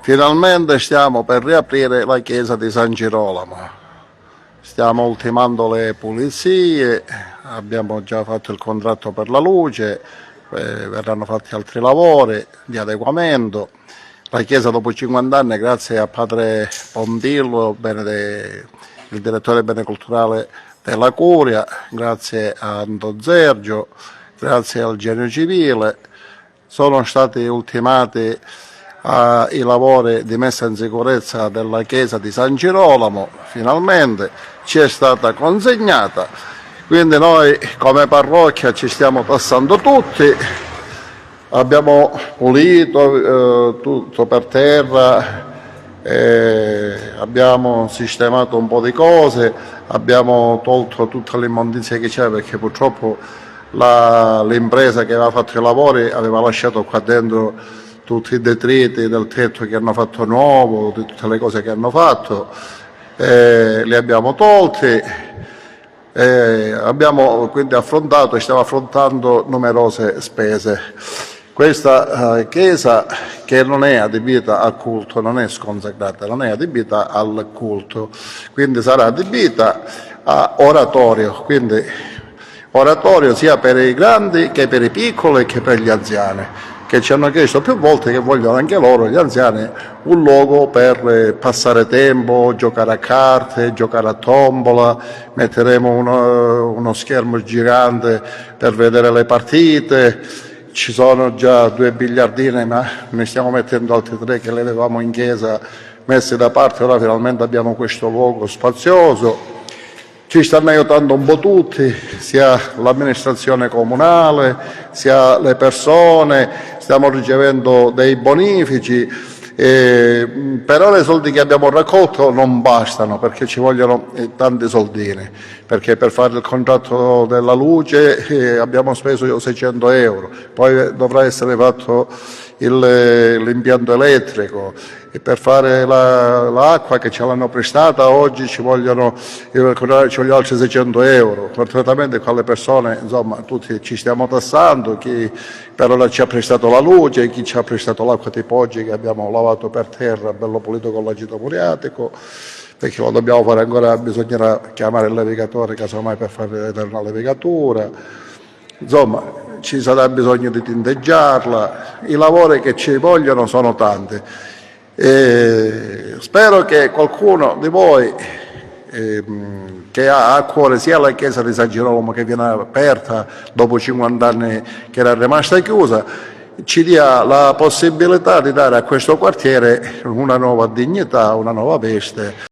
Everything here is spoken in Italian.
Finalmente stiamo per riaprire la chiesa di San Girolamo. Stiamo ultimando le pulizie, abbiamo già fatto il contratto per la luce, verranno fatti altri lavori di adeguamento. La chiesa dopo 50 anni, grazie a padre Pontillo, il direttore bene culturale della Curia, grazie a Anto Zergio, grazie al Genio Civile, sono stati ultimati i lavori di messa in sicurezza della chiesa di San Girolamo, finalmente ci è stata consegnata, quindi noi come parrocchia ci stiamo passando tutti, abbiamo pulito tutto per terra, abbiamo sistemato un po' di cose, abbiamo tolto tutta l'immondizia che c'era perché purtroppo l'impresa che aveva fatto i lavori aveva lasciato qua dentro tutti i detriti del tetto che hanno fatto nuovo, di tutte le cose che hanno fatto, li abbiamo tolti, abbiamo quindi affrontato e stiamo affrontando numerose spese. Questa chiesa che non è adibita al culto, non è sconsacrata, non è adibita al culto, quindi sarà adibita a oratorio, quindi oratorio sia per i grandi che per i piccoli che per gli anziani, che ci hanno chiesto più volte che vogliono anche loro, gli anziani, un luogo per passare tempo, giocare a carte, giocare a tombola, metteremo uno schermo gigante per vedere le partite, ci sono già 2 biliardine, ma ne stiamo mettendo altri 3 che le avevamo in chiesa messe da parte, ora finalmente abbiamo questo luogo spazioso. Ci stanno aiutando un po' tutti, sia l'amministrazione comunale, sia le persone, stiamo ricevendo dei bonifici, però i soldi che abbiamo raccolto non bastano perché ci vogliono tanti soldini, perché per fare il contratto della luce abbiamo speso 600 euro, poi dovrà essere fatto l'impianto elettrico, e per fare l'acqua che ce l'hanno prestata oggi ci vogliono altri 600 euro. Fortunatamente qua le persone, insomma, tutti ci stiamo tassando, chi per ora ci ha prestato la luce, chi ci ha prestato l'acqua di Poggi che abbiamo lavato per terra, bello pulito con l'acido muriatico, perché lo dobbiamo fare ancora, bisognerà chiamare il levigatore casomai per far vedere una levigatura. Insomma, ci sarà bisogno di tinteggiarla, i lavori che ci vogliono sono tanti. Spero che qualcuno di voi che ha a cuore sia la chiesa di San Girolamo che viene aperta dopo 50 anni che era rimasta chiusa, ci dia la possibilità di dare a questo quartiere una nuova dignità, una nuova veste.